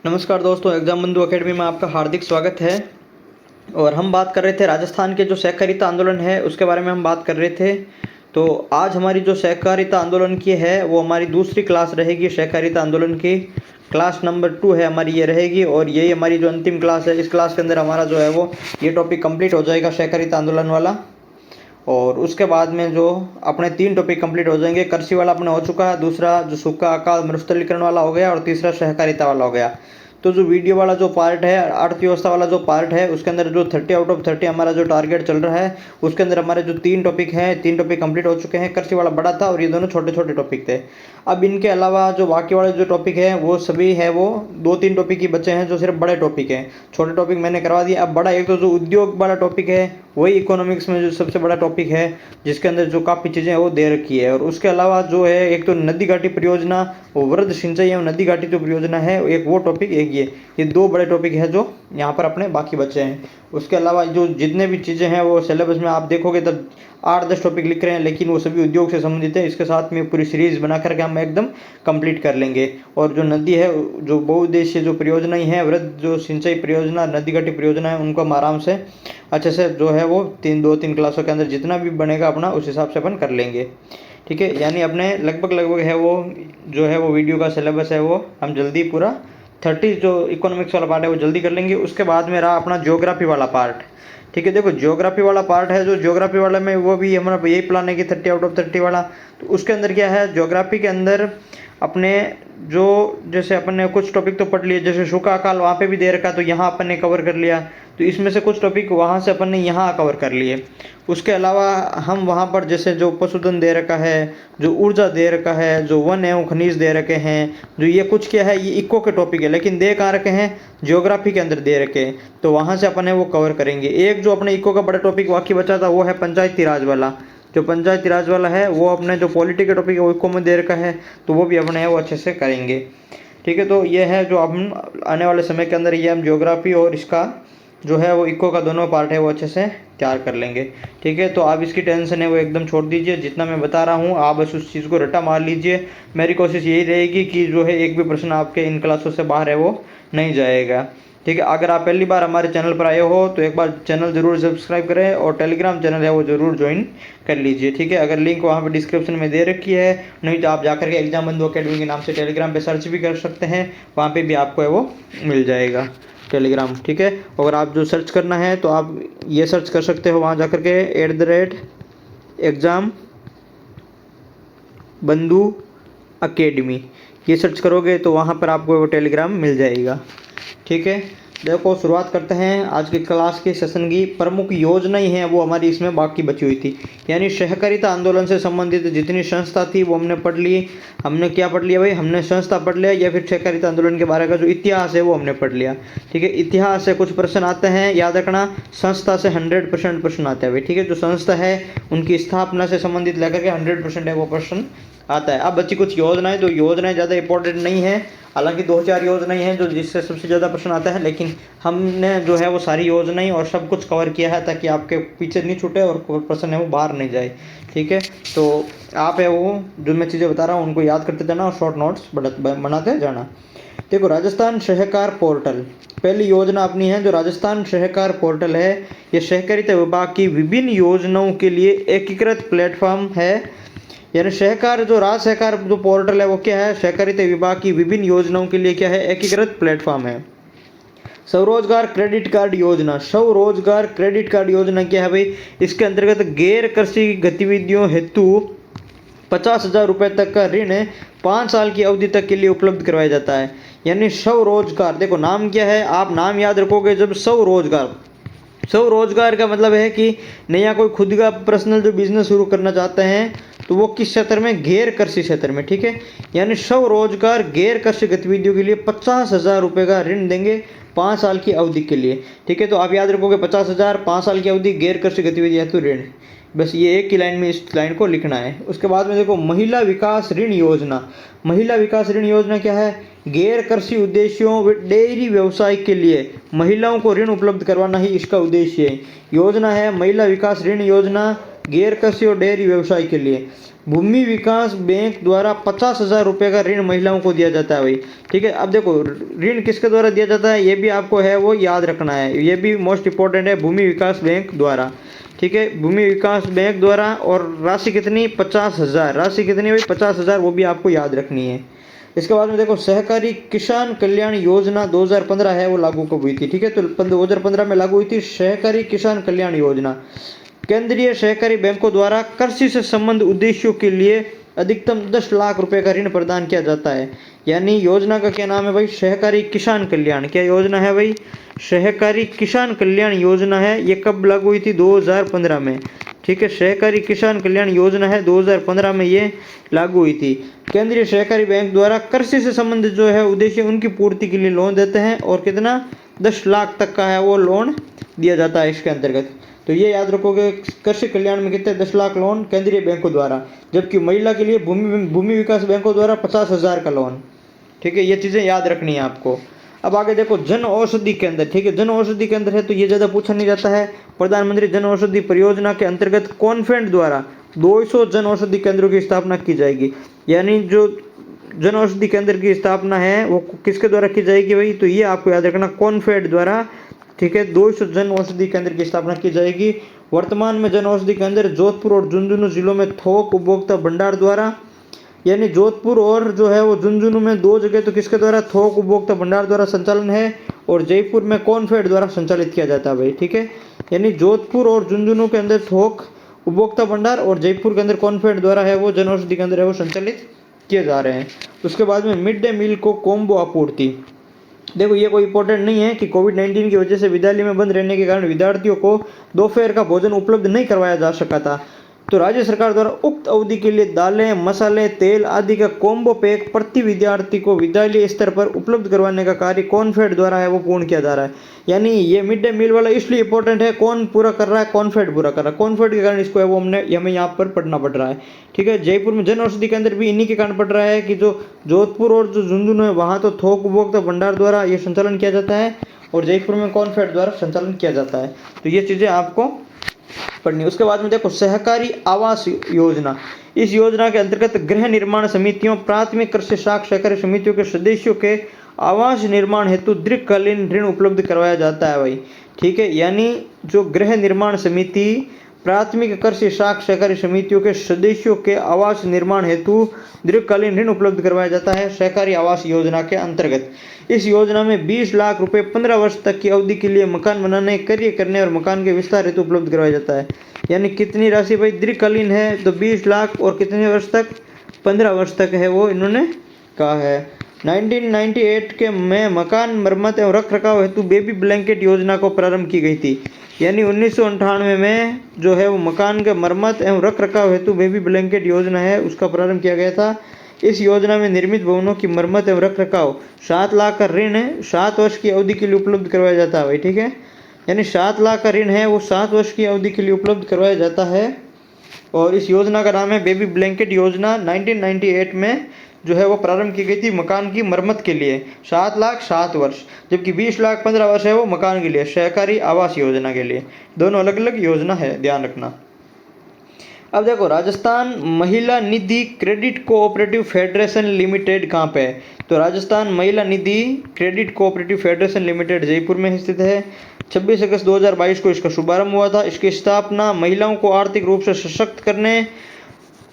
नमस्कार दोस्तों, एग्जाम बंधु एकेडमी में आपका हार्दिक स्वागत है। और हम बात कर रहे थे राजस्थान के जो सहकारिता आंदोलन है उसके बारे में हम बात कर रहे थे। तो आज हमारी जो सहकारिता आंदोलन की है वो हमारी दूसरी क्लास रहेगी। सहकारिता आंदोलन की क्लास नंबर 2 है हमारी, ये रहेगी। और यही हमारी जो अंतिम क्लास है, इस क्लास के अंदर हमारा जो है वो ये टॉपिक कंप्लीट हो जाएगा, सहकारिता आंदोलन वाला। और उसके बाद में जो अपने 3 टॉपिक कंप्लीट हो जाएंगे। कृषि वाला अपना हो चुका है, दूसरा जो सूखा अकाल मरुस्थलीकरण वाला हो गया, और तीसरा सहकारिता वाला हो गया। तो जो वीडियो वाला जो पार्ट है, अर्थव्यवस्था वाला जो पार्ट है, उसके अंदर जो 30 आउट ऑफ 30 हमारा जो टारगेट चल रहा है, उसके अंदर हमारे जो 3 टॉपिक हैं, 3 टॉपिक कंप्लीट हो चुके हैं। कृषि वाला बड़ा था और ये दोनों छोटे छोटे टॉपिक थे। अब इनके अलावा जो बाकी वाले जो टॉपिक है वो सभी है, वो 2-3 टॉपिक ही बचे हैं जो सिर्फ बड़े टॉपिक हैं। छोटे टॉपिक मैंने करवा दिए। अब बड़ा एक तो जो उद्योग वाला टॉपिक है वही इकोनॉमिक्स में जो सबसे बड़ा टॉपिक है, जिसके अंदर जो काफ़ी चीज़ें वो दे रखी है। और उसके अलावा जो है एक तो नदी घाटी परियोजना, वो वृद्ध सिंचाई एवं नदी घाटी जो परियोजना है, एक वो टॉपिक, एक ये 2 बड़े टॉपिक है जो यहाँ पर अपने बाकी बचे हैं। उसके अलावा जो जितने भी चीज़ें हैं वो सिलेबस में आप देखोगे तब 8-10 टॉपिक लिख रहे हैं, लेकिन वो सभी उद्योग से संबंधित है। इसके साथ में पूरी सीरीज बना करके हम एकदम कंप्लीट कर लेंगे। और जो नदी है, जो बहुउद्देशीय जो परियोजनाएं हैं, वृद्ध जो सिंचाई परियोजना, नदी घाटी परियोजना है, उनको हम आराम से अच्छे से जो है वो 2-3 क्लासों के अंदर जितना भी बनेगा अपना उस हिसाब से अपन कर लेंगे। ठीक है, यानी अपने लगभग है वो जो है वो वीडियो का सिलेबस है वो हम जल्दी पूरा 30 जो इकोनॉमिक्स वाला पार्ट है वो जल्दी कर लेंगे। उसके बाद में रहा अपना ज्योग्राफी वाला पार्ट। ठीक है, देखो ज्योग्राफी वाला पार्ट है, जो ज्योग्राफी वाला में वो भी हमारा यही प्लान है कि 30 आउट ऑफ 30 वाला। तो उसके अंदर क्या है, ज्योग्राफी के अंदर अपने जो जैसे अपन ने कुछ टॉपिक तो पढ़ लिए, जैसे सूखा अकाल वहाँ पे भी दे रखा, तो यहाँ अपन ने कवर कर लिया। तो इसमें से कुछ टॉपिक वहाँ से अपन ने यहाँ कवर कर लिए। उसके अलावा हम वहाँ पर जैसे जो पशुधन दे रखा है, जो ऊर्जा दे रखा है, जो वन एवं खनिज दे रखे हैं, जो ये कुछ क्या है, ये इको के टॉपिक है, लेकिन दे कहाँ रखे हैं, ज्योग्राफी के अंदर दे रखे हैं। तो वहाँ से अपन ने वो कवर करेंगे। एक जो अपने इको का बड़ा टॉपिक बाकी बचा था वो है पंचायती राज वाला। जो पंचायती राज वाला है वो अपने जो पॉलिटी का टॉपिक है वो इको में दे रखा है, तो वो भी अपने वो अच्छे से करेंगे। ठीक है, तो ये है जो हम आने वाले समय के अंदर ये हम ज्योग्राफी और इसका जो है वो इको का दोनों पार्ट है वो अच्छे से तैयार कर लेंगे। ठीक है, तो आप इसकी टेंशन है वो एकदम छोड़ दीजिए। जितना मैं बता रहा हूँ आप बस उस चीज़ को रटा मार लीजिए। मेरी कोशिश यही रहेगी कि जो है एक भी प्रश्न आपके इन क्लासों से बाहर है वो नहीं जाएगा। ठीक है, अगर आप पहली बार हमारे चैनल पर आए हो तो एक बार चैनल ज़रूर सब्सक्राइब करें और टेलीग्राम चैनल है वो ज़रूर ज्वाइन कर लीजिए। ठीक है, अगर लिंक वहाँ पर डिस्क्रिप्शन में दे रखी है, नहीं तो आप जाकर के एग्जाम बंधु एकेडमी के नाम से टेलीग्राम पे सर्च भी कर सकते हैं, वहाँ पे भी आपको है वो मिल जाएगा टेलीग्राम। ठीक है, अगर आप जो सर्च करना है तो आप ये सर्च कर सकते हो वहाँ जाकर के @एग्जाम बंधु एकेडमी, ये सर्च करोगे तो वहाँ पर आपको वो टेलीग्राम मिल जाएगा। ठीक है, देखो शुरुआत करते हैं आज की क्लास के सेशन की। प्रमुख योजनाएं हैं वो हमारी इसमें बाकी बची हुई थी, यानी सहकारिता आंदोलन से संबंधित जितनी संस्था थी वो हमने पढ़ ली। हमने क्या पढ़ लिया भाई, हमने संस्था पढ़ लिया, या फिर सहकारिता आंदोलन के बारे का जो इतिहास है वो हमने पढ़ लिया। ठीक है, इतिहास से कुछ प्रश्न आते हैं, याद रखना। संस्था से 100% प्रश्न आते हैं भाई। ठीक है, जो संस्था है उनकी स्थापना से संबंधित लेकर के 100% है वो प्रश्न आता है। अब बच्ची कुछ योजनाएं, तो योजनाएं ज़्यादा इंपॉर्टेंट नहीं है, हालांकि 2-4 योजनाएं हैं जो जिससे सबसे ज़्यादा प्रश्न आता है, लेकिन हमने जो है वो सारी योजनाएं और सब कुछ कवर किया है ताकि आपके पीछे नहीं छूटे और प्रश्न है वो बाहर नहीं जाए। ठीक है, तो आप है वो जो मैं चीज़ें बता रहा हूँ उनको याद करते जाना और शॉर्ट नोट्स बनाते जाना। देखो, राजस्थान सहकार पोर्टल पहली योजना अपनी है। जो राजस्थान सहकार पोर्टल है ये सहकारिता विभाग की विभिन्न योजनाओं के लिए एकीकृत प्लेटफॉर्म है। यानी सहकार जो राज्य सहकार जो पोर्टल है वो क्या है, सहकारिता विभाग की विभिन्न योजनाओं के लिए क्या है, एकीकृत प्लेटफॉर्म है। स्वरोजगार क्रेडिट कार्ड योजना, स्वरोजगार क्रेडिट कार्ड योजना क्या है भाई, इसके अंतर्गत गैर कृषि गतिविधियों हेतु 50,000 रुपये तक का ऋण 5 साल की अवधि तक के लिए उपलब्ध करवाया जाता है। यानी स्वरोजगार, देखो नाम क्या है, आप नाम याद रखोगे जब स्वरोजगार। स्वरोजगार का मतलब है कि नया कोई खुद का पर्सनल जो बिजनेस शुरू करना चाहते हैं तो वो किस क्षेत्र में, गैर कृषि क्षेत्र में। ठीक है, यानी स्वरोजगार गैर कृषि गतिविधियों के लिए 50,000 रुपये का ऋण देंगे 5 साल की अवधि के लिए। ठीक है, तो आप याद रखोगे 50,000 5 साल की अवधि गैर कृषि गतिविधि हेतु ऋण, बस ये एक ही लाइन में इस लाइन को लिखना है। उसके बाद में देखो महिला विकास ऋण योजना। महिला विकास ऋण योजना क्या है, गैर कृषि उद्देश्यों व डेयरी व्यवसाय के लिए महिलाओं को ऋण उपलब्ध करवाना ही इसका उद्देश्य है। योजना है महिला विकास ऋण योजना गैर कृषि और डेयरी व्यवसाय के लिए। भूमि विकास बैंक द्वारा 50,000 रुपये का ऋण महिलाओं को दिया जाता है भाई। ठीक है, अब देखो ऋण किसके द्वारा दिया जाता है ये भी आपको है वो याद रखना है, ये भी मोस्ट इंपॉर्टेंट है, भूमि विकास बैंक द्वारा। ठीक है, भूमि विकास बैंक द्वारा, और राशि कितनी 50,000, राशि कितनी भाई 50,000, वो भी आपको याद रखनी है। इसके बाद में देखो सहकारी किसान कल्याण योजना 2015 है वो लागू कब हुई थी। ठीक है, तो 2015 में लागू हुई थी सहकारी किसान कल्याण योजना। केंद्रीय सहकारी बैंकों द्वारा कृषि से संबंध उद्देश्यों के लिए अधिकतम 10 लाख रुपए का ऋण प्रदान किया जाता है। यानी योजना का क्या नाम है भाई, सहकारी किसान कल्याण। क्या योजना है भाई, सहकारी किसान कल्याण योजना है। ये कब लागू हुई थी 2015 में। ठीक है, सहकारी किसान कल्याण योजना है 2015 में ये लागू हुई थी। केंद्रीय सहकारी बैंक द्वारा कृषि से संबंधित जो है उद्देश्य उनकी पूर्ति के लिए लोन देते हैं, और कितना 10 लाख तक का है वो लोन दिया जाता है इसके अंतर्गत। तो ये याद रखोगे, कृषि कल्याण में कितने 10 लाख लोन केंद्रीय बैंकों द्वारा, जबकि महिला के लिए भूमि विकास बैंकों द्वारा 50,000 का लोन। ठीक है, ये चीज़ें याद रखनी है आपको। अब आगे देखो जन औषधि केंद्र। ठीक है, जन औषधि केंद्र है तो ये ज़्यादा पूछा नहीं जाता है। प्रधानमंत्री जन औषधि परियोजना के अंतर्गत कॉन्फेंट द्वारा 200 जन औषधि केंद्रों की स्थापना की जाएगी। यानी जो जन औषधि केंद्र की स्थापना है वो किसके द्वारा की जाएगी भाई, तो ये आपको याद रखना, कॉन्फेड द्वारा। ठीक है, 200 जन औषधि केंद्र की स्थापना की जाएगी। वर्तमान में जन औषधि केंद्र जोधपुर और झुंझुनू जिलों में थोक उपभोक्ता भंडार द्वारा, यानी जोधपुर और जो है वो झुंझुनू में 2 जगह तो किसके द्वारा, थोक उपभोक्ता भंडार द्वारा संचालन है, और जयपुर में कॉन्फेड द्वारा संचालित किया जाता है भाई। ठीक है, यानी जोधपुर और झुंझुनू के अंदर थोक उपभोक्ता भंडार, और जयपुर के अंदर कॉन्फेड द्वारा है वो जन औषधि केंद्र है वो संचालित किए जा रहे हैं। उसके बाद में मिड डे मील को कॉम्बो आपूर्ति। देखो ये कोई इंपॉर्टेंट नहीं है कि कोविड-19 की वजह से विद्यालय में बंद रहने के कारण विद्यार्थियों को दोपहर का भोजन उपलब्ध नहीं करवाया जा सका था, तो राज्य सरकार द्वारा उक्त अवधि के लिए दालें, मसाले, तेल आदि का कॉम्बो पैक प्रति विद्यार्थी को विद्यालय स्तर पर उपलब्ध करवाने का कार्य कॉन्फेड द्वारा है वो पूर्ण किया जा रहा है। यानी ये मिड डे मील वाला इसलिए इंपॉर्टेंट है, कौन पूरा कर रहा है, कॉन्फेड पूरा कर रहा है। कॉन्फेड के कारण इसको है वो हमें यहाँ पर पढ़ना पड़ रहा है। ठीक है, जयपुर में जन औषधि केंद्र भी इन्हीं के कारण पड़ रहा है कि जो जोधपुर और जो झुंझुनू है वहाँ तो थोक उपभोक्ता भंडार द्वारा ये संचालन किया जाता है, और जयपुर में कॉन्फेड द्वारा संचालन किया जाता है। तो ये चीज़ें आपको पढ़नी। उसके बाद में देखो सहकारी आवास योजना। इस योजना के अंतर्गत गृह निर्माण समितियों, प्राथमिक कृषि साख सहकारी समितियों के सदस्यों के आवास निर्माण हेतु दीर्घकालीन ऋण उपलब्ध करवाया जाता है भाई। ठीक है, यानी जो गृह निर्माण समिति, प्राथमिक कृषि साख सहकारी समितियों के सदस्यों के आवास निर्माण हेतु दीर्घकालीन ऋण उपलब्ध करवाया जाता है सहकारी आवास योजना के अंतर्गत। इस योजना में 20 लाख रुपए 15 वर्ष तक की अवधि के लिए मकान बनाने, कार्य करने और मकान के विस्तार हेतु उपलब्ध करवाया जाता है। यानी कितनी राशि भाई, दीर्घकालीन है तो 20 लाख, और कितने वर्ष तक, 15 वर्ष तक है वो इन्होंने कहा है। 1998 के में मकान मरम्मत एवं रख रखाव हेतु बेबी ब्लैंकेट योजना को प्रारंभ की गई थी। यानी 1998 में जो है वो मकान के मरम्मत एवं रख रखाव हेतु बेबी ब्लैंकेट योजना है उसका प्रारंभ किया गया था। इस योजना में निर्मित भवनों की मरम्मत एवं रख रखाव 7 लाख का ऋण है 7 वर्ष की अवधि के लिए उपलब्ध करवाया जाता है भाई। ठीक है, यानी 7 लाख का ऋण है वो 7 वर्ष की अवधि के लिए उपलब्ध करवाया जाता है, और इस योजना का नाम है बेबी ब्लैंकेट योजना। 1998 में जो है वो प्रारंभ की गई थी मकान की मरम्मत के लिए, 7 लाख 7 वर्ष, जबकि 20 लाख 15 वर्ष है वो मकान के लिए, सहकारी आवास योजना के लिए। दोनों अलग अलग योजना है, ध्यान रखना। अब देखो Rajasthan Mahila Nidhi credit cooperative federation limited कहाँ पे है, तो Rajasthan Mahila Nidhi credit cooperative federation limited Jaipur में स्थित है। 26 अगस्त 2022 को इसका शुभारंभ हुआ था। इसकी स्थापना महिलाओं को आर्थिक रूप से सशक्त करने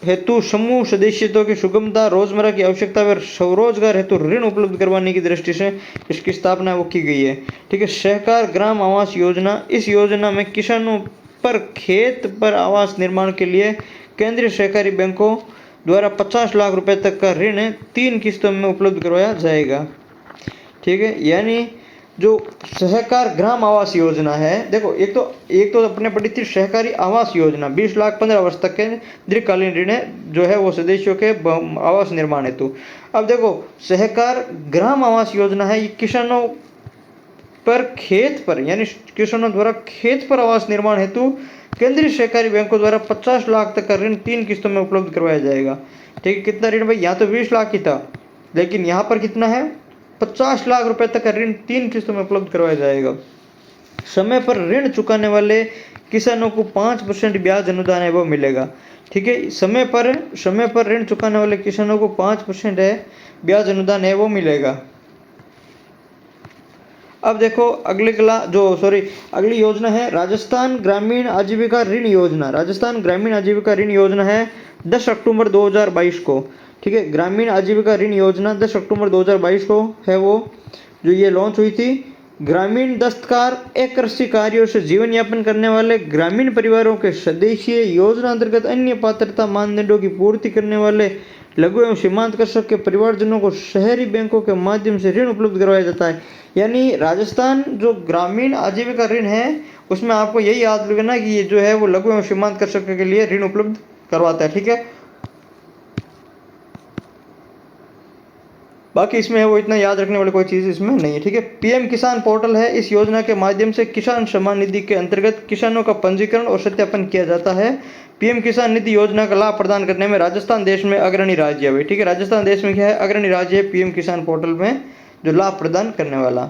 हेतु समूह सदस्यत्व की सुगमता, रोजमर्रा की आवश्यकता व स्वरोजगार हेतु ऋण उपलब्ध करवाने की दृष्टि से इसकी स्थापना वो की गई है। ठीक है, सहकार ग्राम आवास योजना। इस योजना में किसानों पर खेत पर आवास निर्माण के लिए केंद्रीय सहकारी बैंकों द्वारा 50 लाख रुपए तक का ऋण 3 किस्तों में उपलब्ध करवाया जाएगा। ठीक है, यानी जो सहकार ग्राम आवास योजना है, देखो एक तो अपने पड़ी थी सहकारी आवास योजना, 20 लाख 15 वर्ष तक के दीर्घकालीन ऋण जो है वो सदस्यों के आवास निर्माण हेतु। अब देखो सहकार ग्राम आवास योजना है, ये किसानों पर खेत पर, यानी किसानों द्वारा खेत पर आवास निर्माण हेतु केंद्रीय सहकारी बैंकों द्वारा 50 लाख तक का ऋण 3 किस्तों में उपलब्ध करवाया जाएगा। ठीक है, कितना ऋण भाई, यहाँ तो 20 लाख ही था, लेकिन यहाँ पर कितना है, 50 लाख रुपए तक का ऋण 3 किस्तों में उपलब्ध करवाया जाएगा। समय पर ऋण चुकाने वाले किसानों को 5% ब्याज अनुदान है वो मिलेगा। ठीक है, समय पर ऋण चुकाने वाले किसानों को 5% है ब्याज अनुदान है वो मिलेगा। अब देखो अगली योजना है राजस्थान ग्रामीण आजीविका ऋण योजना। राजस्थान ग्रामीण आजीविका ऋण योजना है 10 अक्टूबर 2022 को। ठीक है, ग्रामीण आजीविका ऋण योजना 10 अक्टूबर 2022 को है वो जो ये लॉन्च हुई थी। ग्रामीण दस्तकार एक कृषि कार्यों से जीवन यापन करने वाले ग्रामीण परिवारों के सदस्य योजना अंतर्गत अन्य पात्रता मानदंडों की पूर्ति करने वाले लघु एवं सीमांत कृषक के परिवारजनों को शहरी बैंकों के माध्यम से ऋण उपलब्ध करवाया जाता है। यानी राजस्थान जो ग्रामीण आजीविका ऋण है उसमें आपको यही याद रखना कि ये जो है वो लघु एवं सीमांत कृषक के लिए ऋण उपलब्ध करवाता है। ठीक है, बाकी इसमें है वो इतना याद रखने वाली कोई चीज़ इसमें नहीं है। ठीक है, पीएम किसान पोर्टल है। इस योजना के माध्यम से किसान सम्मान निधि के अंतर्गत किसानों का पंजीकरण और सत्यापन किया जाता है। पीएम किसान निधि योजना का लाभ प्रदान करने में राजस्थान देश में अग्रणी राज्य है। ठीक है, राजस्थान देश में क्या है, अग्रणी राज्य है पीएम किसान पोर्टल में जो लाभ प्रदान करने वाला।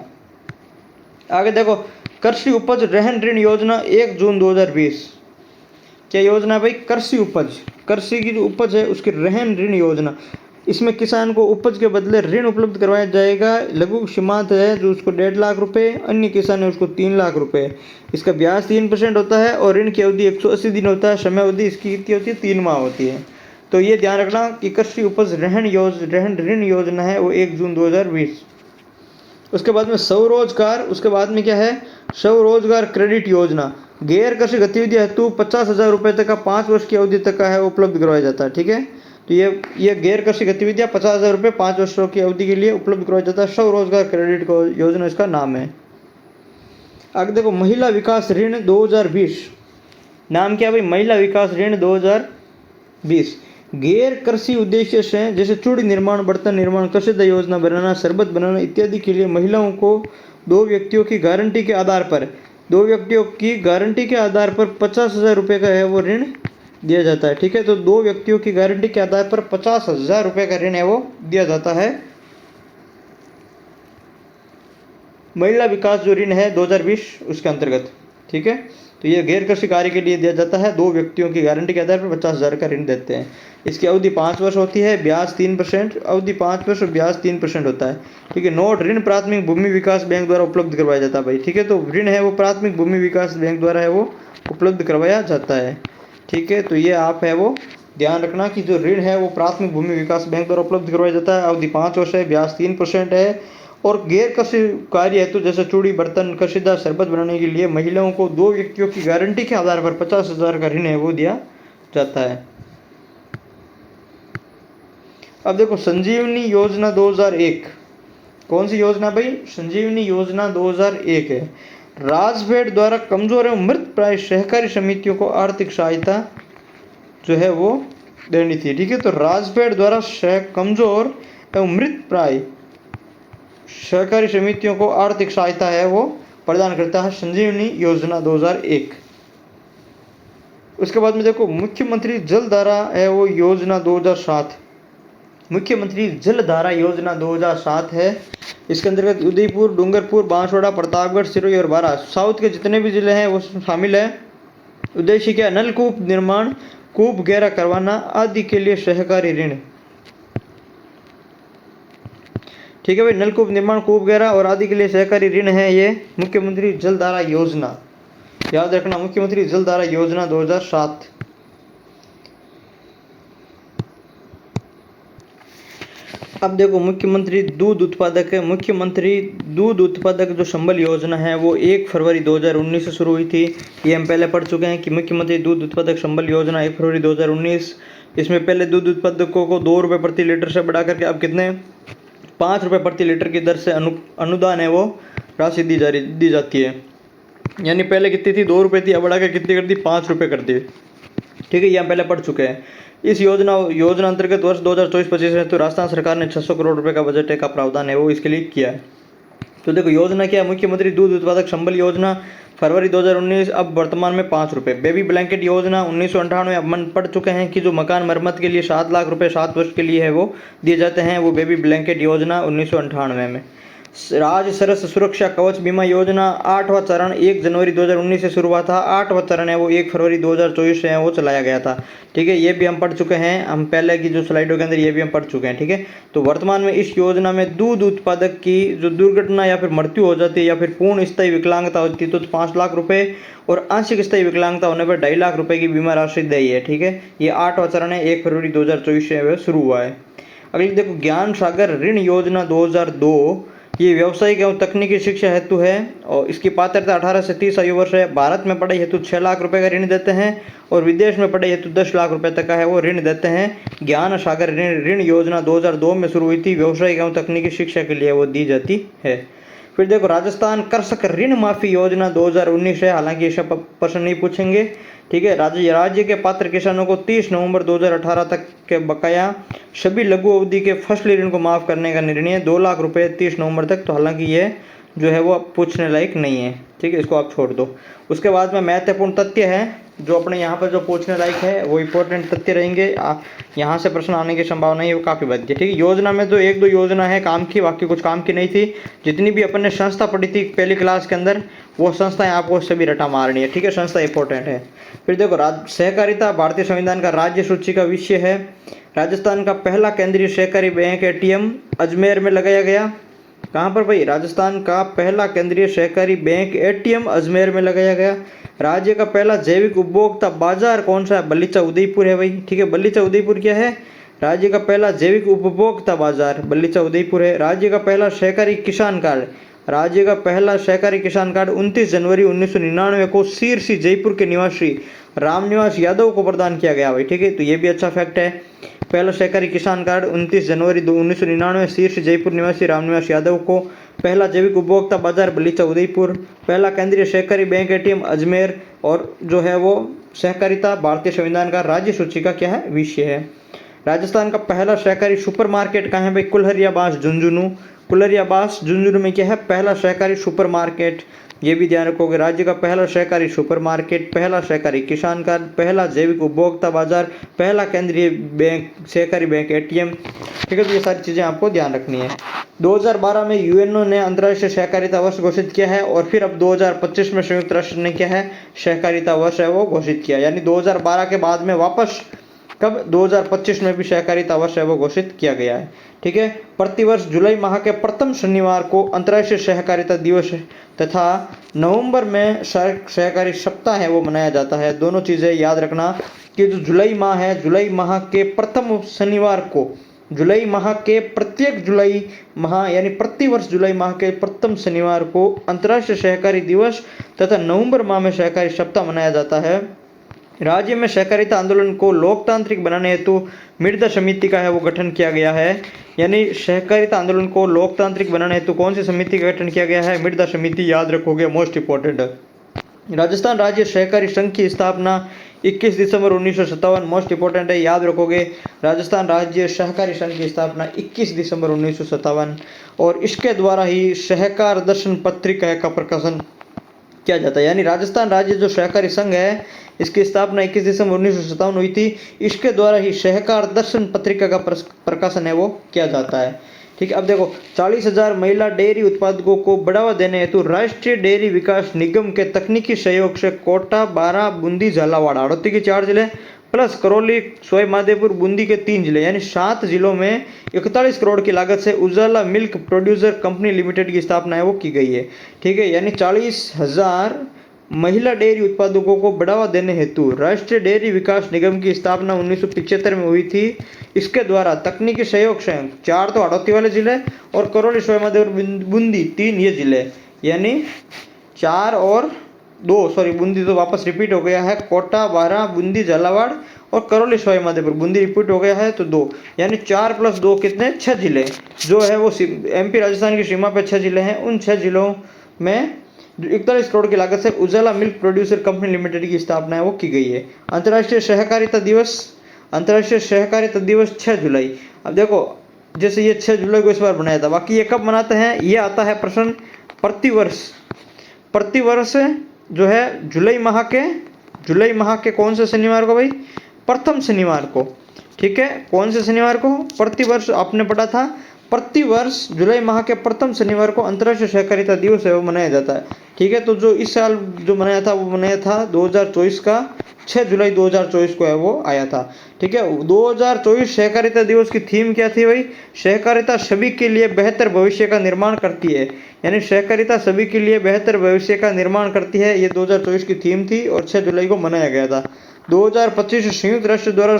आगे देखो, कृषि उपज रहन ऋण योजना 1 जून 2020। क्या योजना भाई, कृषि की जो उपज है उसकी रहन ऋण योजना। इसमें किसान को उपज के बदले ऋण उपलब्ध करवाया जाएगा। लघु सीमांत है जो उसको 1.5 लाख रुपए, अन्य किसान है उसको 3 लाख रुपए। इसका ब्याज 3% होता है और ऋण की अवधि 180 दिन होता है। समय अवधि इसकी कितनी होती है, 3 माह होती है। तो ये ध्यान रखना कि कृषि उपज रहन ऋण योजना है वो 1 जून 2020। उसके बाद में स्वरोजगार, उसके बाद में क्या है, स्वरोजगार क्रेडिट योजना। गैर कृषि गतिविधि हेतु 50,000 रुपये तक का 5 वर्ष की अवधि तक का है उपलब्ध करवाया जाता है। ठीक है, तो ये गैर कृषि गतिविधियाँ 50,000 रुपये 5 वर्षों की अवधि के लिए उपलब्ध करवाया जाता है। स्वरोजगार क्रेडिट को योजना इसका नाम है। आगे देखो, महिला विकास ऋण 2020। नाम क्या भाई, महिला विकास ऋण 2020। गैर कृषि उद्देश्य से जैसे चूड़ी निर्माण, बर्तन निर्माण, कशीदा योजना बनाना, शरबत बनाना इत्यादि के लिए महिलाओं को 2 व्यक्तियों की गारंटी के आधार पर 50,000 रुपये का है वो ऋण दिया जाता है। ठीक है, तो 2 व्यक्तियों की गारंटी के आधार पर 50,000 रुपये का ऋण है वो दिया जाता है। महिला विकास जो ऋण है 2020 उसके अंतर्गत। ठीक है, तो ये गैर कृषि कार्य के लिए दिया जाता है। 2 व्यक्तियों की गारंटी के आधार पर 50,000 का ऋण देते हैं। इसकी अवधि 5 वर्ष होती है, ब्याज 3%, अवधि 5 वर्ष और ब्याज 3% होता है। ठीक है, नोट ऋण प्राथमिक भूमि विकास बैंक द्वारा उपलब्ध करवाया जाता है भाई। ठीक है, तो ऋण है वो प्राथमिक भूमि विकास बैंक द्वारा है वो उपलब्ध करवाया जाता है। ठीक है, तो ये आप है वो ध्यान रखना कि जो ऋण है वो प्राथमिक भूमि विकास बैंक द्वारा उपलब्ध करवाया जाता है। अवधि 5 वर्ष है, ब्याज 3% है। और गैर कृषि कार्य हेतु जैसे चूड़ी, बर्तन, कशीदा, शरबत बनाने के लिए महिलाओं को 2 व्यक्तियों की गारंटी के आधार पर 50,000 का ऋण है वो दिया जाता है। अब देखो, संजीवनी योजना 2001। कौन सी योजना भाई, संजीवनी योजना 2001 है। राजफेड द्वारा कमजोर एवं मृत प्राय सहकारी समितियों को आर्थिक सहायता जो है वो देनी थी। ठीक है, तो राजफेड द्वारा कमजोर एवं मृत प्राय सहकारी समितियों को आर्थिक सहायता है वो प्रदान करता है संजीवनी योजना 2001। उसके बाद में देखो, मुख्यमंत्री जलधारा है वो योजना 2007। मुख्यमंत्री जलधारा योजना 2007 है। इसके अंतर्गत उदयपुर, डूंगरपुर, बांसवाड़ा, प्रतापगढ़, सिरोही और बारां साउथ के जितने भी जिले हैं वो शामिल है। उद्देश्य क्या, नलकूप निर्माण, कूप गहरा करवाना आदि के लिए सहकारी ऋण। ठीक है भाई, नलकूप निर्माण, कूप गहरा और आदि के लिए सहकारी ऋण है ये मुख्यमंत्री जलधारा योजना। याद रखना, मुख्यमंत्री जलधारा योजना 2007। अब देखो, मुख्यमंत्री दूध उत्पादक है। मुख्यमंत्री दूध उत्पादक जो संबल योजना है वो 1 फरवरी 2019 से शुरू हुई थी। ये हम पहले पढ़ चुके हैं कि मुख्यमंत्री दूध उत्पादक संबल योजना 1 फरवरी 2019। इसमें पहले दूध उत्पादकों को 2 रुपये प्रति लीटर से बढ़ा करके अब कितने 5 रुपये प्रति लीटर की दर से अनुदान है वो राशि दी जाती है। यानी पहले कितनी थी, 2 रुपये थी, अब बढ़ा के कितनी कर दी, 5 रुपये कर दी। ठीक है, ये हम पहले पढ़ चुके हैं। इस योजना अंतर्गत वर्ष 2024-25 में तो राजस्थान सरकार ने 600 करोड़ रुपए का बजट का प्रावधान है वो इसके लिए किया है। तो देखो, योजना क्या है, मुख्यमंत्री दूध उत्पादक संबल योजना फरवरी 2019, अब वर्तमान में 5 रुपये। बेबी ब्लैंकेट योजना 1998 अब मन पढ़ चुके हैं कि जो मकान मरम्मत के लिए 7 लाख रुपए 7 वर्ष के लिए है वो दिए जाते हैं, वो बेबी ब्लैंकेट योजना 1998 में। राज्य सरस सुरक्षा कवच बीमा योजना 8वां चरण 1 जनवरी 2019 से शुरू हुआ था। 8वां चरण है वो 1 फरवरी 2024 से है वो चलाया गया था। ठीक है, ये भी हम पढ़ चुके हैं, हम पहले की जो स्लाइडों के अंदर ये भी हम पढ़ चुके हैं। ठीक है, तो वर्तमान में इस योजना में दूध उत्पादक की जो दुर्घटना या फिर मृत्यु हो जाती है या फिर पूर्ण स्थायी विकलांगता होती है तो 5 लाख रुपए, और आंशिक स्थायी विकलांगता होने पर 2.5 लाख रुपए की बीमा राशि दी है। ठीक है, ये 8वां चरण है, 1 फरवरी 2024 से शुरू हुआ है। अगली देखो, ज्ञान सागर ऋण योजना 2002, ये व्यावसायिक एवं तकनीकी शिक्षा हेतु है और इसकी पात्रता 18 से 30 आयु वर्ष है। भारत में पढ़ाई हेतु 6 लाख रुपए का ऋण देते हैं और विदेश में पढ़ाई हेतु 10 लाख रुपए तक का है वो ऋण देते हैं। ज्ञान सागर ऋण योजना 2002 में शुरू हुई थी, व्यावसायिक एवं तकनीकी शिक्षा के लिए वो दी जाती है। फिर देखो, राजस्थान कृषक ऋण माफी योजना 2019 है, हालांकि ये सब प्रश्न नहीं पूछेंगे। ठीक है, राज्य के पात्र किसानों को 30 नवंबर 2018 तक के बकाया सभी लघु अवधि के फसली ऋण को माफ करने का निर्णय 2 लाख रुपए 30 नवंबर तक। तो हालांकि ये जो है वो पूछने लायक नहीं है। ठीक है, इसको आप छोड़ दो। उसके बाद में महत्वपूर्ण तथ्य है जो अपने यहाँ पर जो पूछने लायक है वो इंपॉर्टेंट तथ्य रहेंगे, यहाँ से प्रश्न आने की संभावना है वो काफ़ी बढ़ती है। ठीक है, योजना में तो 1-2 योजना है काम की, बाकी कुछ काम की नहीं थी। जितनी भी अपन ने संस्था पढ़ी थी पहली क्लास के अंदर वो संस्थाएं आपको सभी रटा मारनी है। ठीक है, संस्था इंपॉर्टेंट है। फिर देखो, सहकारिता भारतीय संविधान का राज्य सूची का विषय है। राजस्थान का पहला केंद्रीय सहकारी बैंक ATM अजमेर में लगाया गया। कहाँ पर भाई? राजस्थान का पहला केंद्रीय सहकारी बैंक ATM अजमेर में लगाया गया। राज्य का पहला जैविक उपभोक्ता बाजार कौन सा है? बल्लीचा उदयपुर है भाई। ठीक है, बल्लीचा उदयपुर क्या है? राज्य का पहला जैविक उपभोक्ता बाजार बल्लीचा उदयपुर है। राज्य का पहला सहकारी किसान कार्ड, राज्य का पहला सहकारी किसान कार्ड 29 जनवरी 1999 को शीर्षी जयपुर के निवासी रामनिवास यादव को प्रदान किया गया भाई। ठीक है, तो ये भी अच्छा फैक्ट है। पहला सहकारी किसान कार्ड 29 जनवरी 1999 शीर्ष जयपुर निवासी रामनिवास यादव को। पहला जैविक उपभोक्ता बाजार बल्लीचा उदयपुर। पहला केंद्रीय सहकारी बैंक ATM अजमेर। और जो है वो सहकारिता भारतीय संविधान का राज्य सूची का क्या है? विषय है। राजस्थान का पहला सहकारी सुपरमार्केट कहाँ है भाई? कुल्हरियाबास झुंझुनू। कुल्हरियाबास झुंझुनू में क्या है? पहला सहकारी सुपरमार्केट, ये भी ध्यान रखोगे। राज्य का पहला सहकारी सुपरमार्केट, पहला सहकारी किसान कार्ड, पहला जैविक उपभोक्ता बाजार, पहला केंद्रीय बैंक सहकारी बैंक ATM। ठीक है, तो ये सारी चीज़ें आपको ध्यान रखनी है। 2012 में UNO ने अंतर्राष्ट्रीय सहकारिता वर्ष घोषित किया है और फिर अब 2025 में संयुक्त राष्ट्र ने क्या है? सहकारिता वर्ष है वो घोषित किया। यानी 2012 के बाद में वापस कब? 2025 में भी सहकारिता वर्ष है वो घोषित किया गया है। ठीक है, प्रतिवर्ष जुलाई माह के प्रथम शनिवार को अंतर्राष्ट्रीय सहकारिता दिवस तथा नवंबर में सहकारी सप्ताह है वो मनाया जाता है। दोनों चीज़ें याद रखना कि जो जुलाई माह है, जुलाई माह के प्रथम शनिवार को, जुलाई माह के प्रत्येक जुलाई माह यानी प्रतिवर्ष जुलाई माह के प्रथम शनिवार को अंतर्राष्ट्रीय सहकारी दिवस तथा नवंबर माह में सहकारी सप्ताह मनाया जाता है। राज्य में सहकारिता आंदोलन को लोकतांत्रिक बनाने हेतु मृदा समिति का है वो गठन किया गया है। यानी सहकारिता आंदोलन को लोकतांत्रिक बनाने हेतु कौन सी समिति का गठन किया गया है? मृदा समिति, याद रखोगे, मोस्ट इंपॉर्टेंट है। राजस्थान राज्य सहकारी संघ की स्थापना 21 दिसंबर 1957, मोस्ट इंपॉर्टेंट है, याद रखोगे। राजस्थान राज्य सहकारी संघ की स्थापना 21 दिसंबर 1957 और इसके द्वारा ही सहकार दर्शन पत्रिका का प्रकाशन किया जाता है। यानी राजस्थान राज्य जो सहकारी संघ है इसकी स्थापना 21 दिसंबर 1957 हुई थी। इसके द्वारा ही सहकार दर्शन पत्रिका का प्रकाशन है वो किया जाता है। ठीक है, अब देखो, 40,000 महिला डेयरी उत्पादकों को बढ़ावा देने हेतु राष्ट्रीय डेयरी विकास निगम के तकनीकी सहयोग से कोटा, बारां, बूंदी, झालावाड़, हड़ौती के 4 जिले प्लस करौली, सवाई माधोपुर, बूंदी के 3 जिले यानी 7 जिलों में 41 करोड़ की लागत से उजाला मिल्क प्रोड्यूसर कंपनी लिमिटेड की स्थापना है वो की गई है। ठीक है, यानी 40,000 महिला डेयरी उत्पादकों को बढ़ावा देने हेतु राष्ट्रीय डेयरी विकास निगम की स्थापना 1975 में हुई थी। इसके द्वारा तकनीकी सहयोग से 4 तो हड़ौती वाले जिले और करौली, सवाई माधोपुर, बूंदी 3 ये जिले, यानी 4 और 2, सॉरी बूंदी तो वापस रिपीट हो गया है, कोटा, बारां, बूंदी, झालावाड़ और करौली, सवाई माधोपुर, बूंदी रिपीट हो गया है तो 2, यानी 4 + 2 कितने? 6 जिले जो है वो MP राजस्थान की सीमा पर 6 जिले हैं। उन 6 जिलों में 41 करोड़ की लागत से उजाला मिल्क प्रोड्यूसर कंपनी लिमिटेड की स्थापना है वो की गई है। अंतर्राष्ट्रीय सहकारिता दिवस 6 जुलाई। अब देखो, जैसे ये 6 जुलाई को इस बार बनाया था, बाकी ये कब मनाते हैं ये आता है प्रश्न। प्रतिवर्ष जो है जुलाई माह के कौन से शनिवार को भाई? प्रथम शनिवार को। ठीक है, कौन से शनिवार को? प्रतिवर्ष आपने पढ़ा था प्रतिवर्ष जुलाई माह के प्रथम शनिवार को अंतर्राष्ट्रीय सहकारिता दिवस है वो मनाया जाता है। ठीक है, तो जो इस साल जो मनाया था वो मनाया था 2024 का 6 जुलाई 2024 को है वो आया था। ठीक है, 2024 सहकारिता दिवस की थीम क्या थी भाई? सहकारिता सभी के लिए बेहतर भविष्य का निर्माण करती है। यानी सहकारिता सभी के लिए बेहतर भविष्य का निर्माण करती है, ये 2024 की थीम थी और 6 जुलाई को मनाया गया था। 2025 संयुक्त राष्ट्र द्वारा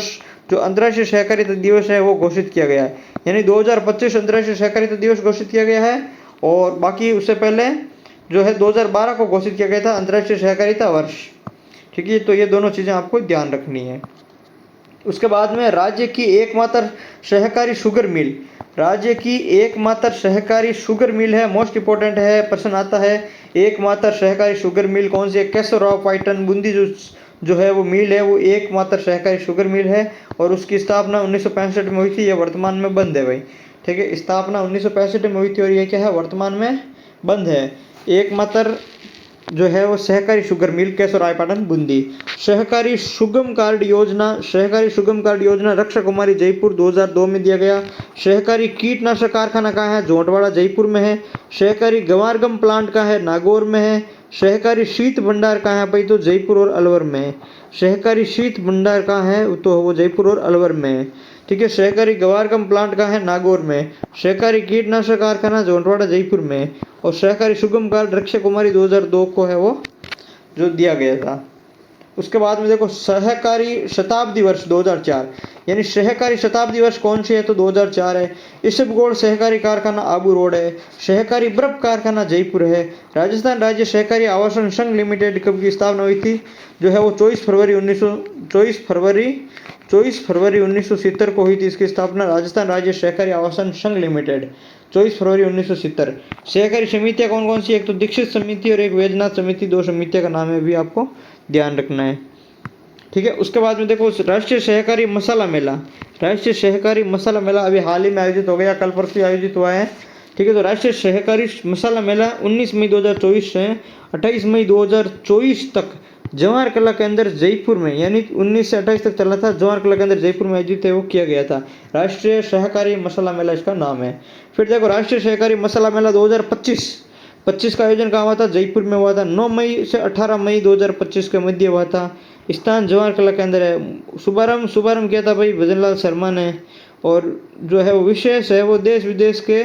जो अंतर्राष्ट्रीय सहकारिता दिवस है वो घोषित किया गया है। यानी 2025 अंतर्राष्ट्रीय सहकारिता दिवस घोषित किया गया है और बाकी उससे पहले जो है 2012 को घोषित किया गया था अंतर्राष्ट्रीय सहकारिता वर्ष। ठीक है, तो ये दोनों चीज़ें आपको ध्यान रखनी है। उसके बाद में राज्य की एकमात्र सहकारी शुगर मिल, राज्य की एकमात्र सहकारी शुगर मिल है, मोस्ट इंपॉर्टेंट है, प्रश्न आता है। एकमात्र सहकारी शुगर मिल कौन सी है? केशवराव पाइटन बूंदी जो है वो मिल है, वो एकमात्र सहकारी शुगर मिल है और उसकी स्थापना 1965 में हुई थी। ये वर्तमान में बंद है भाई। ठीक है, स्थापना 1965 में हुई थी और ये क्या है? वर्तमान में बंद है। एकमात्र जो है वो सहकारी शुगर मिल केशवराव पाटन बूंदी। सहकारी सुगम कार्ड योजना, सहकारी सुगम कार्ड योजना रक्षा कुमारी जयपुर 2002 में दिया गया। सहकारी कीटनाशक कारखाना कहाँ है? जोंटवाड़ा जयपुर में है। सहकारी गवारगम प्लांट कहाँ है? नागौर में है। सहकारी शीत भंडार कहाँ है भाई? तो जयपुर और अलवर में है। सहकारी शीत भंडार कहाँ है? तो वो जयपुर और अलवर में है। ठीक है, सहकारी गवारगम प्लांट कहाँ है? नागौर में। सहकारी कीटनाशक कारखाना जोंटवाड़ा जयपुर में और सहकारी सुगम कार्ड रक्षा कुमारी 2002 को है वो जो दिया गया था। उसके बाद में देखो सहकारी शताब्दी वर्ष 2004, यानी सहकारी शताब्दी वर्ष कौन सी है? तो 2004 है। इसबगोड़ सहकारी कारखाना आबू रोड है। सहकारी बर्फ कारखाना जयपुर है। राजस्थान राज्य सहकारी आवासन संघ लिमिटेड कब की स्थापना हुई थी? जो है वो 24 फरवरी 1970 को हुई थी इसकी स्थापना। राजस्थान राज्य सहकारी आवासन संघ लिमिटेड 24 फरवरी 1970। सहकारी समितियाँ कौन कौन सी? एक तो दीक्षित समिति और एक वैजनाथ समिति, दो समितियों का नाम है, भी आपको ध्यान रखना है। ठीक है, उसके बाद में देखो राष्ट्रीय सहकारी मसाला मेला, राष्ट्रीय सहकारी मसाला मेला अभी हाल ही में आयोजित हो गया, कल परसों आयोजित हुआ है। ठीक है, तो राष्ट्रीय सहकारी मसाला मेला 19 मई 2024 से 28 मई 2024 तक जवाहर कला केंद्र जयपुर में, यानी 19 से 28 तक चला था, जवाहर कला केंद्र जयपुर में आयोजित है वो किया गया था। राष्ट्रीय सहकारी मसाला मेला इसका नाम है। फिर देखो राष्ट्रीय सहकारी मसाला मेला 2025 का आयोजन कहाँ हुआ था? जयपुर में हुआ था। 9 मई से 18 मई 2025 के मध्य हुआ था। स्थान जवाहर कला केंद्र है। शुभारंभ किया था भाई भजनलाल शर्मा ने और जो है वो विशेष है वो देश विदेश के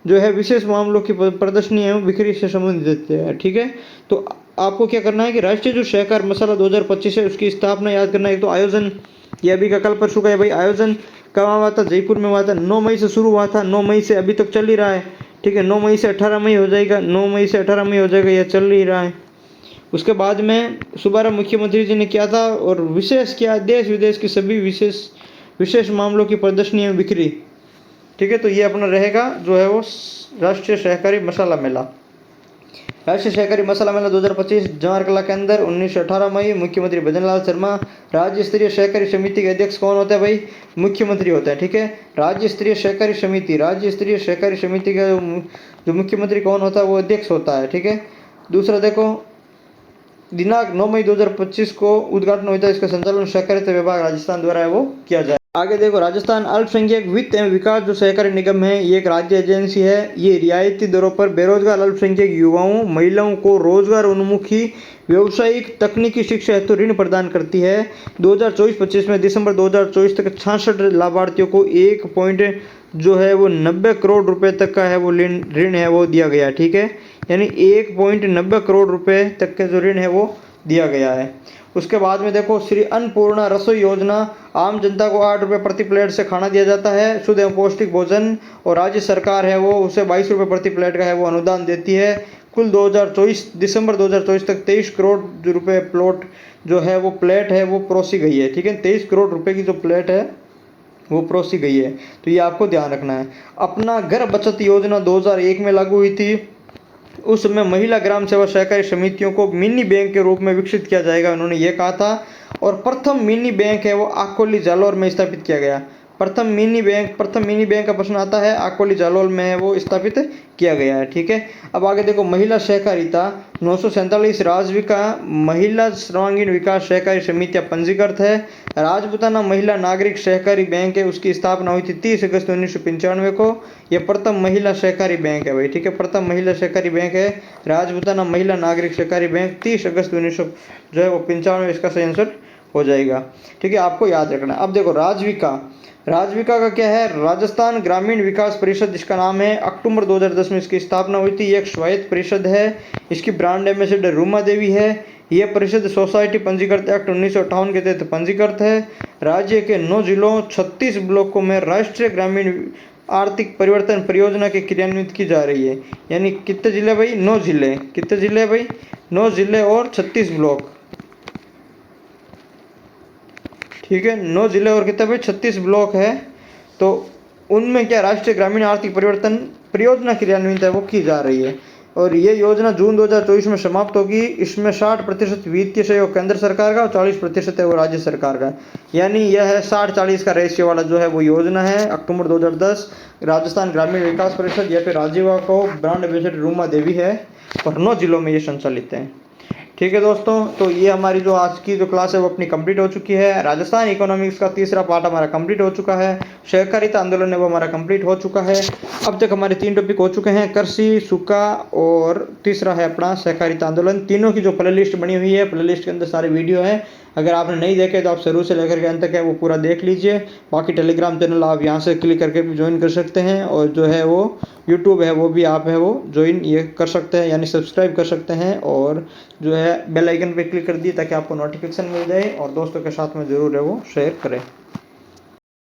जो है विशेष मामलों की प्रदर्शनी है वो बिक्री से संबंधित है। ठीक है, तो आपको क्या करना है कि राष्ट्रीय जो सहकार मसाला 2025 है उसकी स्थापना याद करना है। एक तो आयोजन, ये अभी का कल परसों का है भाई। आयोजन कब हुआ था? जयपुर में हुआ था। 9 मई से शुरू हुआ था, 9 मई से अभी तक चल ही रहा है। ठीक है, 9 मई से 18 मई हो जाएगा, 9 मई से 18 मई हो जाएगा, यह चल ही रहा है। उसके बाद में शुभारंभ मुख्यमंत्री जी ने किया था और विशेष किया देश विदेश की सभी विशेष मामलों की प्रदर्शनी में बिक्री। ठीक है, तो ये अपना रहेगा जो है वो राष्ट्रीय सहकारी मसाला मेला। राष्ट्रीय सहकारी मसाला मेला 2025 जवाहर कला केंद्र 19 से 18 मई। मुख्यमंत्री भजनलाल शर्मा। राज्य स्तरीय सहकारी समिति के अध्यक्ष कौन होता है भाई? मुख्यमंत्री होता है। ठीक है, राज्य स्तरीय सहकारी समिति का जो मुख्यमंत्री कौन होता है वो अध्यक्ष होता है। ठीक है, दूसरा देखो दिनांक 9 मई 2025 को उद्घाटन हुआ था। इसका संचालन सहकारिता विभाग राजस्थान द्वारा है वो किया जाए। आगे देखो राजस्थान अल्पसंख्यक वित्त एवं विकास जो सहकारी निगम है, ये एक राज्य एजेंसी है। ये रियायती दरों पर बेरोजगार अल्पसंख्यक युवाओं महिलाओं को रोजगार उन्मुखी व्यावसायिक तकनीकी शिक्षा हेतु ऋण प्रदान करती है। 2024-25 में दिसंबर 2024 तक 66 लाभार्थियों को 90 करोड़ रुपए तक का है वो ऋण है वो दिया गया। ठीक है, यानी 1.90 करोड़ रुपए तक के जो ऋण है वो दिया गया है। उसके बाद में देखो श्री अन्नपूर्णा रसोई योजना, आम जनता को 8 रुपये प्रति प्लेट से खाना दिया जाता है, शुद्ध एवं पौष्टिक भोजन, और राज्य सरकार है वो उसे 22 रुपये प्रति प्लेट का है वो अनुदान देती है। कुल दिसंबर 2024 तक 23 करोड़ रुपए प्लॉट जो है वो प्लेट है वो परोसी गई है। ठीक है, 23 करोड़ रुपए की जो प्लेट है वो परोसी गई है, तो ये आपको ध्यान रखना है। अपना घर बचत योजना 2001 में लागू हुई थी। उस समय महिला ग्राम सेवा सहकारी समितियों को मिनी बैंक के रूप में विकसित किया जाएगा, उन्होंने ये कहा था। और प्रथम मिनी बैंक है वो आकोली जालौर में स्थापित किया गया। प्रथम मिनी बैंक का प्रश्न आता है, आकोली जालोल में है वो स्थापित किया गया है। ठीक है, अब आगे देखो, महिला सहकारिता 947 राजविका महिला सर्वांगीण विकास सहकारी समितियां पंजीकृत है। राजपूताना महिला नागरिक सहकारी बैंक है, उसकी स्थापना हुई थी 30 अगस्त 1995 को। यह प्रथम महिला सहकारी बैंक है भाई। ठीक है, प्रथम महिला सहकारी बैंक है राजपूताना महिला नागरिक सहकारी बैंक, 30 अगस्त 1995 इसका सही आंसर हो जाएगा। ठीक है, आपको याद रखना। अब देखो, राजविका का क्या है, राजस्थान ग्रामीण विकास परिषद इसका नाम है। अक्टूबर 2010 में इसकी स्थापना हुई थी। ये एक स्वायत्त परिषद है। इसकी ब्रांड एम्बेसडर रूमा देवी है। यह परिषद सोसाइटी पंजीकृत एक्ट 1958 के तहत पंजीकृत है। राज्य के 9 जिलों 36 ब्लॉकों में राष्ट्रीय ग्रामीण आर्थिक परिवर्तन परियोजना के क्रियान्वित की जा रही है। यानी कितने जिले भाई, 9 जिले। कितने जिले भाई, 9 जिले और 36 ब्लॉक। ठीक है, 9 जिले और कितने भाई, 36 ब्लॉक है। तो उनमें क्या राष्ट्रीय ग्रामीण आर्थिक परिवर्तन परियोजना क्रियान्वित है वो की जा रही है। और ये योजना जून 2024 में समाप्त होगी। इसमें 60% वित्तीय सहयोग केंद्र सरकार का और 40% है वो राज्य सरकार का। यानी यह है 60-40 का रेशियो वाला जो है वो योजना है। अक्टूबर 2010 राजस्थान ग्रामीण विकास परिषद या फिर राजीवा को ब्रांड एम्बेसडर रूमा देवी है और 9 जिलों में ये संचालित है। ठीक है दोस्तों, तो ये हमारी जो आज की जो क्लास है वो अपनी कंप्लीट हो चुकी है। राजस्थान इकोनॉमिक्स का तीसरा पार्ट हमारा कंप्लीट हो चुका है। सहकारिता आंदोलन है वो हमारा कंप्लीट हो चुका है। अब तक हमारे 3 टॉपिक हो चुके हैं, कृषि, सूखा और तीसरा है अपना सहकारिता आंदोलन। तीनों की जो प्ले लिस्ट बनी हुई है, प्ले लिस्ट के अंदर सारे वीडियो हैं। अगर आपने नहीं देखे तो आप शुरू से लेकर के अंत तक है वो पूरा देख लीजिए। बाकी टेलीग्राम चैनल आप यहाँ से क्लिक करके भी ज्वाइन कर सकते हैं और जो है वो यूट्यूब है वो भी आप है वो ज्वाइन ये कर सकते हैं, यानी सब्सक्राइब कर सकते हैं। और जो है बेल आइकन पे क्लिक कर दिए ताकि आपको नोटिफिकेशन मिल जाए और दोस्तों के साथ में ज़रूर है वो शेयर करें।